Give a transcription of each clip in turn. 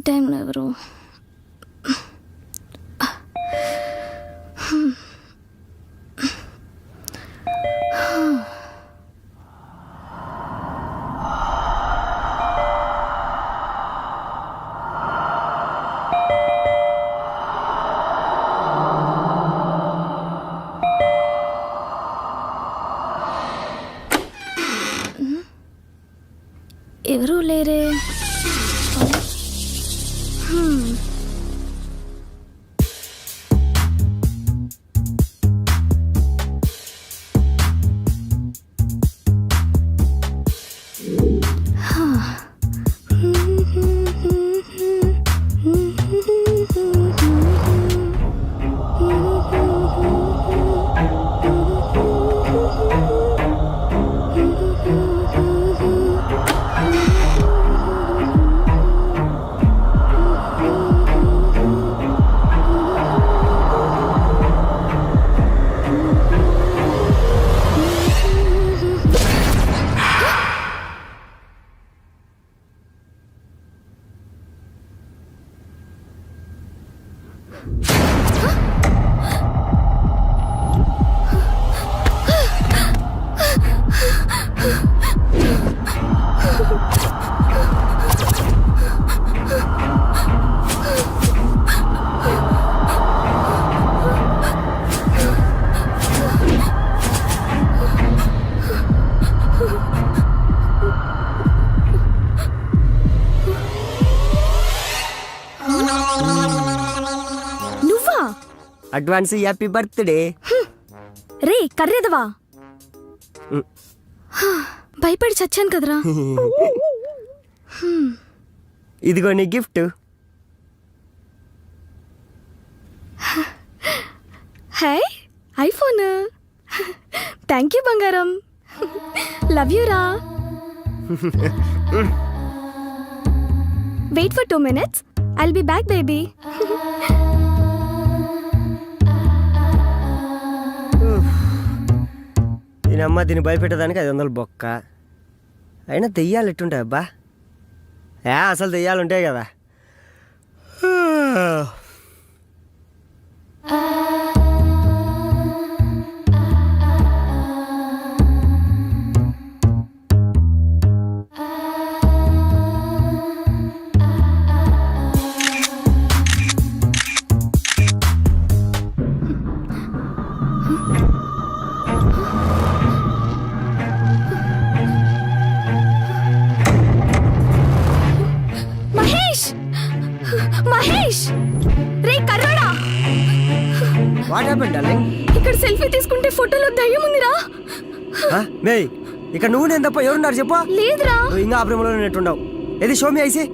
టైంలో ఎవరు? ఎవరు లేరే. Advance happy birthday. రే కర్రేదవా, భయపడి చచ్చాను కదరా. ఇదిగో నీ gift. Hi, iPhone. Thank you బంగారం. లవ్ యూ రా. Wait for 2 minutes. I'll be back baby. దీనమ్మ దీన్ని భయపెట్టడానికి 500 బొక్క. అయినా దెయ్యాలు ఎట్టుంటాయి అబ్బా? అసలు దెయ్యాలు ఉంటాయి కదా. మహేష్, రే కర్రోడా. What happened darling? ఇక్కడ సెల్ఫీ తీసుకుంటే ఫోటోలో దయ్యం ఉందిరా. మే ఇక్కడ నువ్వు నేను తప్ప ఎవరున్నారు చెప్పు? లేదురా. నువ్వు ఇంకా ఆ ప్రేమలో నెట్టుండవు. ఏది షో మీ ఐసి,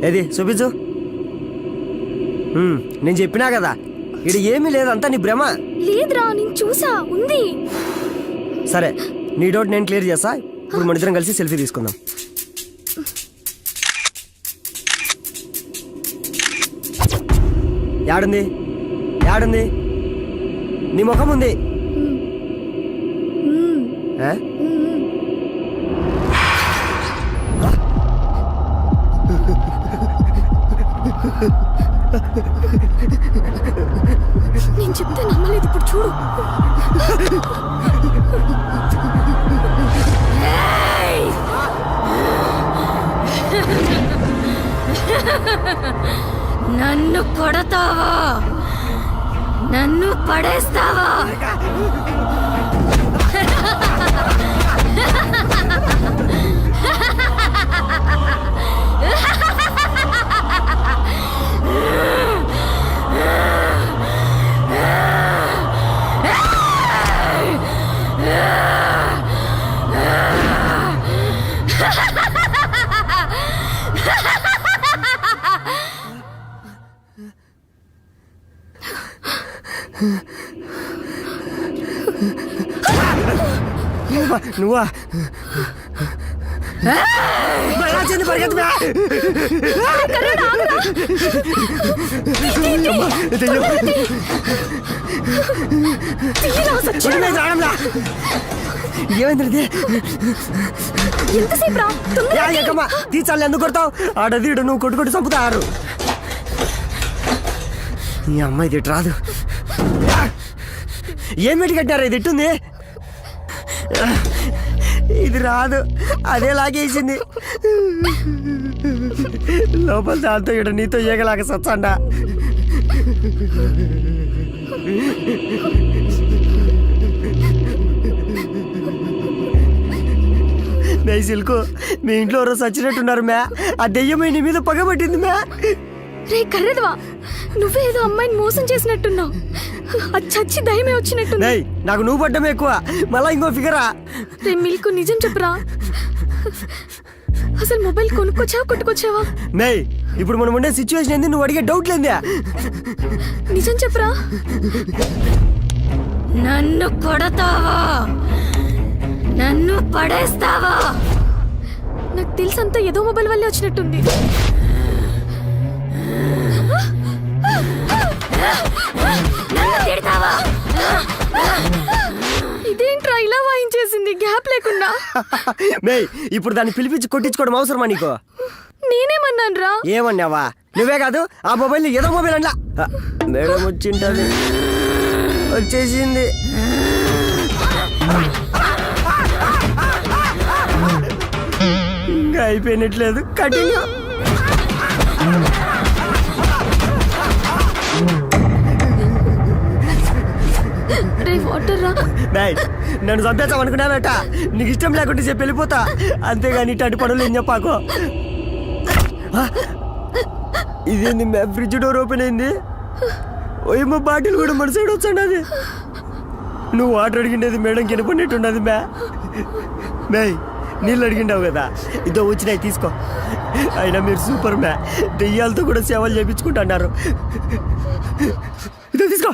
ఏది చూపించు. నేను చెప్పినా కదా ఇది ఏమీ లేదు, అంతా నీ భ్రమ. లేదురా, నేను చూసా, ఉంది. సరే నీ డౌట్ నేను క్లియర్ చేస్తా. ఇప్పుడు మన ఇద్దరం కలిసి సెల్ఫీ తీసుకుందాం. యాడుంది యాడుంది? నీ ముఖం ఉంది. నేను చెప్తే నమ్మలేదు, ఇప్పుడు చూడు. నన్ను కొడతావా? నన్ను పడేస్తావా? నువ్వా? పరిగెత్తు. ఏమైంది ఎంతసేపు రా ఎక్కమ్మా తీసాలి ఎందుకు కొడతావు ఆడదీడు నువ్వు కొట్టుకొట్టి చంపుతారు ఈ అమ్మాయి ఇది రాదు ఏమిటి కట్టారు ఇది ఇట్టుంది ఇది రాదు అదే లాగేసింది లోపల దాంతో ఇక్కడ నీతో ఏగలాగా సచ్చండా మే సిల్కు మీ ఇంట్లో ఎవరో చచ్చినట్టున్నారు మ్యా ఆ దెయ్యమై నీ మీద పగబట్టింది మ్యా రే కర్రెదవా నువ్వే ఏదో అమ్మాయిని మోసం చేసినట్టున్నావు అది చచ్చి దయమే వచ్చినట్టుంది నే నాకు నువ్వు పడ్డమే ఎక్కువ మళ్ళా ఇంకో ఫిగరా రే మిల్కు నిజం చెప్పురా అసలు మొబైల్ కొనుక్కొచ్చావా కొట్టుకొచ్చావా నే ఇప్పుడు మనం ఉండే సిచ్యువేషన్ ఏంది నువ్వు అడిగే డౌట్ లేదే నిజం చెప్పురా నన్ను కొడతావా నన్ను పడేస్తావా నాకు తెలుసంతా ఏదో మొబైల్ వల్లే వచ్చినట్టుంది నన్ను తిడతావా ఇదేంట్రా ఇలా వాయించేసింది గ్యాప్ లేకుండా మే ఇప్పుడు దాన్ని పిలిపించి కొట్టించుకోవడం అవసరమా నీకు నేనేమన్నాను రా ఏమన్నావా నువ్వే కాదు ఆ మొబైల్ ఏదో మొబైల్ అండ్లా మేడం వచ్చింటది వచ్చేసింది ఇంకా అయిపోయినట్లేదు కంటిన్యూ రే వాటర్ రా నన్ను చంపేస్తాం అనుకున్నానట నీకు ఇష్టం లేకుంటే చెప్పి వెళ్ళిపోతా అంతేగాని ఇట్లాంటి పనులు ఏం చెప్పాకో ఇదేంది మ్యా ఫ్రిడ్జ్ డోర్ ఓపెన్ అయింది ఓయమ్మ బాటిల్ కూడా మన సైడ్ వచ్చండి అది నువ్వు వాటర్ అడిగిండేది మేడం కినపడినట్టుండదు మ్యా నీళ్ళు అడిగిండావు కదా ఇదో వచ్చినాయి తీసుకో అయినా మీరు సూపర్ మ్యా దెయ్యాలతో కూడా సేవలు చేయించుకుంటున్నారు ఇదో తీసుకో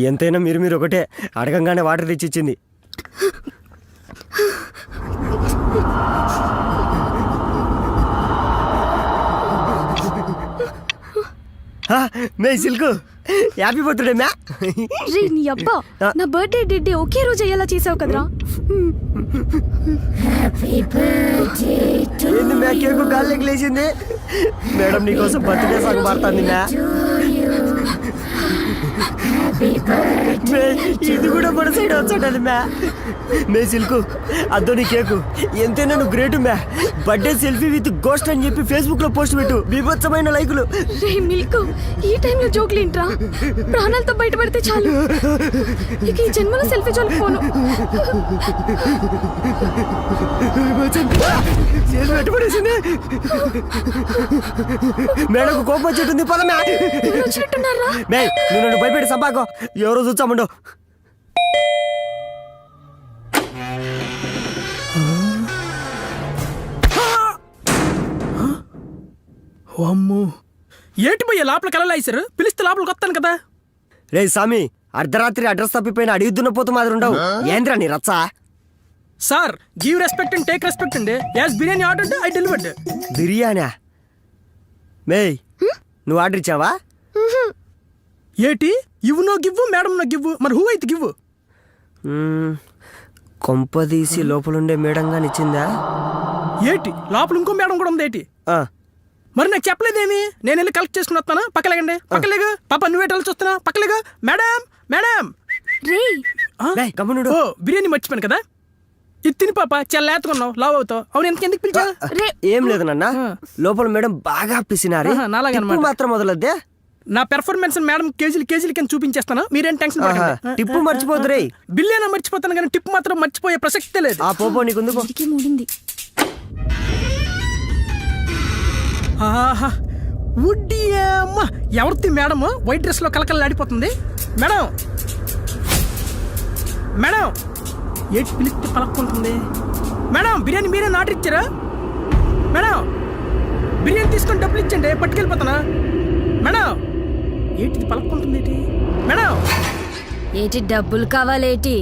ఎంతైనా మీరు ఒకటే అడగంగానే వాటర్ తెచ్చిచ్చింది మే సిల్కు హ్యాపీ బర్త్డే మ్యా రే నీ అబ్బా నా బర్త్డే డేట్ ఒకే రోజు అయ్యేలా చేసావు కదరా ఏంది మ్యా కేకు గాల్లోకి లేచింది మేడం నీకోసం బర్త్డే సాంగ్ పాడుతుంది మ్యా ఇది కూడా మన సైడ్ వచ్చాడు మ్యా మే సిల్కు అద్దో నీ కేకు ఎంతైనా నువ్వు గ్రేట్ మ్యా బర్త్డే సెల్ఫీ విత్ గోస్ట్ అని చెప్పి ఫేస్బుక్ లో పోస్ట్ పెట్టు బీభత్సమైన లైకులు రే మిల్క్ ఈ టైంలో జోకులు ఏంట్రా ప్రాణాలతో బయటపడితే చాలు ఇక ఈ జన్మలో సెల్ఫీ జోలికి పోను పెట్టబడేసింది మేడం కోపం వచ్చేటుంది పద మ్యా వచ్చినట్టున్నారా మే నువ్వు నన్ను భయపెట్టి సంపాకో ఎవరో చూచామండో అమ్మో ఏంటి పోయే లోపలికి వెళ్ళలేసారు పిలిస్తే లోపలికి వస్తాను కదా రే సామి అర్ధరాత్రి అడ్రస్ తప్పిపోయిన అడిగిద్దున్న పోతు మాదిరి ఉండవు ఏంద్రా నీ రచ్చ sir give respect and take respect అండి as biryani order I delivered బిర్యానా మే నువ్వు ఆర్డర్ ఇచ్చావా ఏటి ఇవ్వు no give madam no give మరి హూ అయితే గివ్వు కొంపదీసి లోపలుండే మేడంగా ఇచ్చిందా ఏటి లోపల ఇంకో మేడం కూడా ఉంది ఏటి మరి నాకు చెప్పలేదేమి నేను వెళ్ళి కలెక్ట్ చేసుకుని వస్తాను పక్కలేగండి పక్కలేగా పాప నువ్వేట చూస్తున్నా పక్కలేగా మేడం మేడం రే గమనుడు ఓ బిర్యానీ మర్చిపోయాను కదా ఇది తిని పాప చెల్లేతుకున్నావు లావ్ అవుతావు అవును ఎందుకు పిలిచా ఏం లేదు నాన్న లోపల మేడం బాగా పిసినారు నాలాగనమాట మాత్రం మొదలద్దే నా పెర్ఫార్మెన్స్ మేడం కేజీలు కింద చూపించేస్తాను మీరేం టెన్షన్ టిప్పు మర్చిపోతురే బిల్ అయినా మర్చిపోతాను కానీ టిప్ మాత్రం మర్చిపోయే ప్రసక్తే లేదు ఆ పోపో నీకు మూడింది ఆహా ఉడ్డి అమ్మ ఎవరిది మేడం వైట్ డ్రెస్ లో కలకలాడిపోతుంది మేడం మేడం ఏంటి పిలిస్తే పలక్కుంటుంది మేడం బిర్యానీ మీరే ఆర్డర్ ఇచ్చారా మేడం బిర్యానీ తీసుకొని డబ్బులు ఇచ్చండి పట్టుకెళ్ళిపోతానా మేడం ఏంటిది పలక్కుంటుంది ఏంటి మేడం ఏటి డబ్బులు కావాలేటి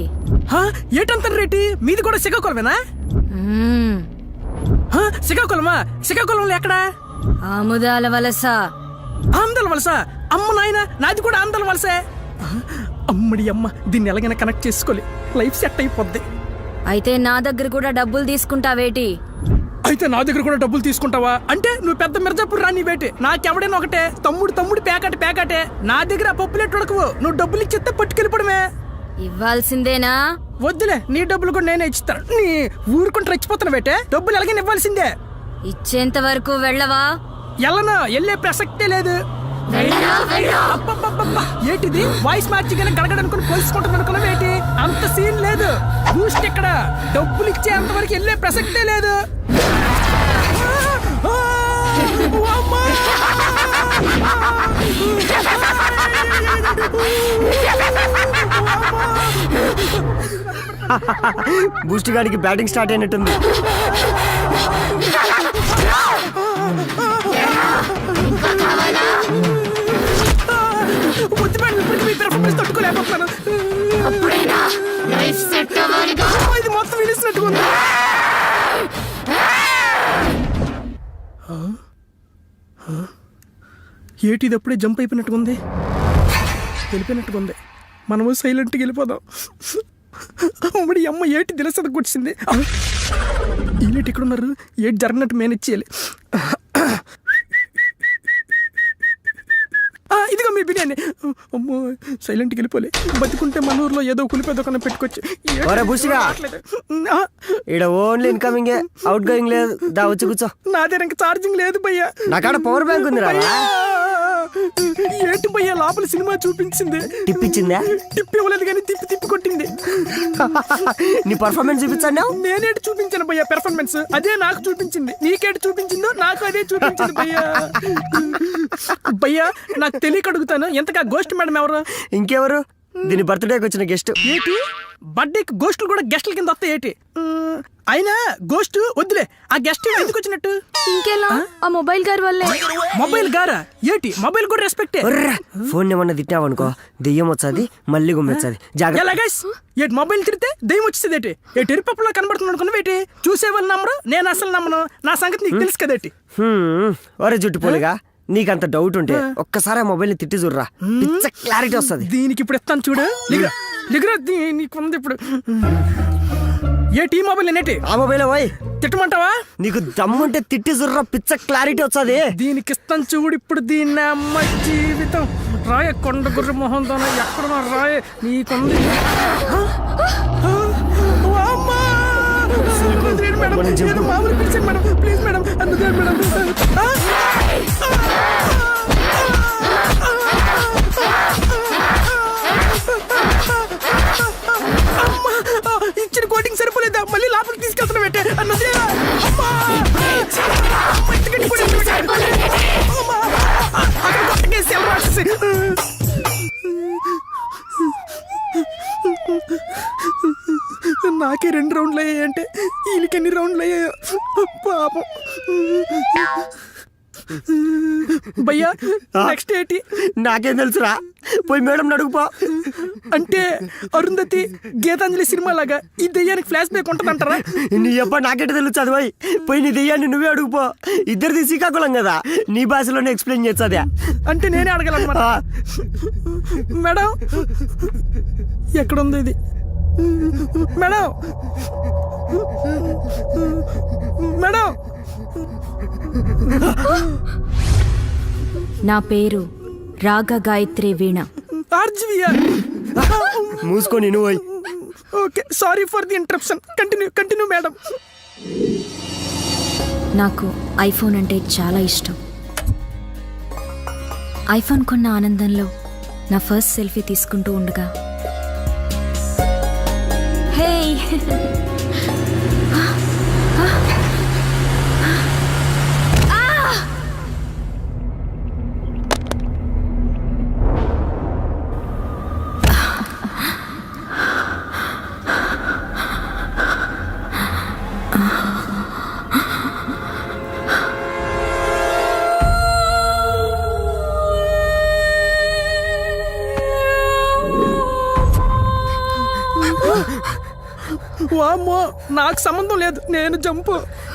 ఏటంటారు రేటి మీది కూడా శ్రీకాకుళమేనా శ్రీకాకుళమా శ్రీకాకుళంలో ఎక్కడా ఆముదాల వలస ఆంధ్ర వలస అమ్మ నాయన నాది కూడా ఆంధ్ర వలసే అమ్మడి అమ్మ, దీన్ని ఎలాగైనా కనెక్ట్ చేసుకోవాలి, లైఫ్ సెట్ అయిపోద్ది. అయితే నా దగ్గర కూడా డబ్బులు తీసుకుంటావేటి? అయితే నా దగ్గర కూడా డబ్బులు తీసుకుంటావా? అంటే నువ్వు పెద్ద మిర్జాపూర్ రాని బేటి, నాకెవడైనా ఒకటే, తమ్ముడు పేకాటే. నా దగ్గర పప్పులెట్ ఉడకవు, నువ్వు డబ్బులు ఇచ్చేస్తే పట్టుకెళ్ళిపోవడమే. ఇవ్వాల్సిందేనా? వద్దులే, నీ డబ్బులు కూడా నేనే ఇస్తాను. నీ ఊరుకుంటూ రెచ్చిపోతున్నా బేటే, డబ్బులు ఎలాగైనా ఇవ్వాల్సిందే. ఇచ్చేంత వరకు వెళ్ళవా? ఎల్లనా, వెళ్ళే ప్రసక్తే లేదు. అబ్బబ్బబ్బబ్బా, ఏంటిది వాయిస్ మార్చిగానే గడగడనుకుని పోల్చుకుంటాను అనుకున్నావు ఏంటి? అంత సీన్ లేదు. బూస్ట్ ఇక్కడ, డబ్బులు ఇచ్చే అంతవరకు వెళ్ళే ప్రసక్తే లేదు. బూస్ట్ గాడికి బ్యాటింగ్ స్టార్ట్ అయినట్టుంది. తట్టుకోలేకపోతున్నాను. ఇది మొత్తం వినిసినట్టుగా ఉంది. ఏటి ఇది అప్పుడే జంప్ అయిపోయినట్టుగా ఉంది, వెళ్ళిపోయినట్టుగా ఉంది. మనము సైలెంట్గా వెళ్ళిపోదాం. అమ్మడి అమ్మ, ఏటి దిలసదకు వచ్చింది. ఈలేటి ఇక్కడ ఉన్నారు, ఏటి జరిగినట్టు మేనేజ్ చేయాలి. ఇదిగో మీ బిర్యానీ. అమ్మో, సైలెంట్కి వెళ్ళిపోలే, బతుకుంటే మన ఊర్లో ఏదో కులిపేదో కన్నా పెట్టుకోవచ్చు. ఇక్కడ ఓన్లీ ఇన్కమింగ్, అవుట్ గోయింగ్ లేదు. దా వచ్చి కూర్చో. నా దగ్గర ఇంకా ఛార్జింగ్ లేదు భయ్యా. నాకాడ పవర్ బ్యాంక్ ఉంది. ఏంటి భయ్యా, లోపల సినిమా చూపించింది. టిప్పించిందా? టిప్ ఇవ్వలేదు కానీ తిప్పి కొట్టింది. నీ పర్ఫార్మెన్స్ చూపించాను. నేనేటి చూపించాను భయ్యా పెర్ఫార్మెన్స్? అదే నాకు చూపించింది. నీకేటి చూపించిందో నాకు అదే చూపించింది భయ్యా. భయ్యా, నాకు తెలియక అడుగుతాను, ఎంతగా గోస్ట్ మేడం ఎవరు? ఇంకెవరు? దీని బర్త్డేకి వచ్చిన గెస్ట్. ఏంటి బర్త్డేకి గోస్టులు కూడా గెస్టుల కింద వస్తాయి ఏంటి? అయినా గోస్ట్ వద్దులే, ఆ గెస్ట్ ఎందుకు వచ్చినట్టు? ఇంకెలా, ఆ మొబైల్ గారి వల్లే. మొబైల్ గారా? ఏంటి మొబైల్ కూడా రెస్పెక్టే? ఫోన్ ఏమన్నా తిట్టావనుకో దెయ్యం వచ్చాది, మళ్ళీ గుమ్మెచ్చాది. ఏంటి మొబైల్ తిరిగితే దెయ్యం వచ్చేది ఏంటి? ఏ టెరిపప్పులో కనబడుతుంది అనుకున్నావు ఏంటి? చూసేవాళ్ళు నమ్మరు, నేను అసలు నమ్మను. నా సంగతి నీకు తెలుసు కదేటి. ఒరే జుట్టుపోలిగా, నీకంత డౌట్ ఉంటే ఒక్కసారి ఆ మొబైల్ ని తిట్టి చూడరా, పిచ్చ క్లారిటీ వస్తుంది. దీనికి ఇప్పుడు ఇస్తాను చూడు. నీకు ఉంది ఇప్పుడు. ఏటి మొబైల్ నేటి? ఆ మొబైల్ పోయి తిట్టమంటావా? నీకు దమ్ముంటే తిట్టి చూడరా, పిచ్చ క్లారిటీ వస్తుంది. దీనికి ఇస్తాను చూడు ఇప్పుడు. దీన్ని అమ్మ జీవితం రాయ కొండ గుర్ర మొహం తోన ఎక్కడున్నా రాయ నీకుంది. మామూలు పిలిచాను మేడం, ప్లీజ్ మేడం, అందుకే మేడం. ఇచ్చిన కోటింగ్ సరిపోలేదా? మళ్ళీ లోపలికి తీసుకెళ్తున్నా పెట్టే అన్నది. నాకే 2 రౌండ్లు అయ్యాయంటే వీళ్ళకి ఎన్ని రౌండ్లు అయ్యాయో పాపం. భయ్యా, నెక్స్ట్ ఏంటి? నాకేం తెలుసురా, పోయి మేడం అడుగుపో. అంటే అరుంధతి గీతాంజలి సినిమా లాగా ఈ దెయ్యానికి ఫ్లాష్ బ్యాక్ ఉంటదంటారా? నీ అబ్బా నాకెట తెలుసు చదివాయి. పోయి నీ దెయ్యాన్ని నువ్వే అడుగుపో. ఇద్దరిది శ్రీకాకుళం కదా, నీ భాషలోనే ఎక్స్ప్లెయిన్ చేస్తుందా. అంటే నేనే అడగాలన్నమాట. మేడం, ఎక్కడుంది ఇది? Madam, madam. నా పేరు రాగ గాయత్రి వీణ. మూసుకొని నువ్వు. Okay, sorry for the interruption. Continue madam. నాకు ఐఫోన్ అంటే చాలా ఇష్టం. ఐఫోన్ కొన్న ఆనందంలో నా ఫస్ట్ సెల్ఫీ తీసుకుంటూ ఉండగా, హే వామ్మో, నాకు సంబంధం లేదు, నేను జంపు.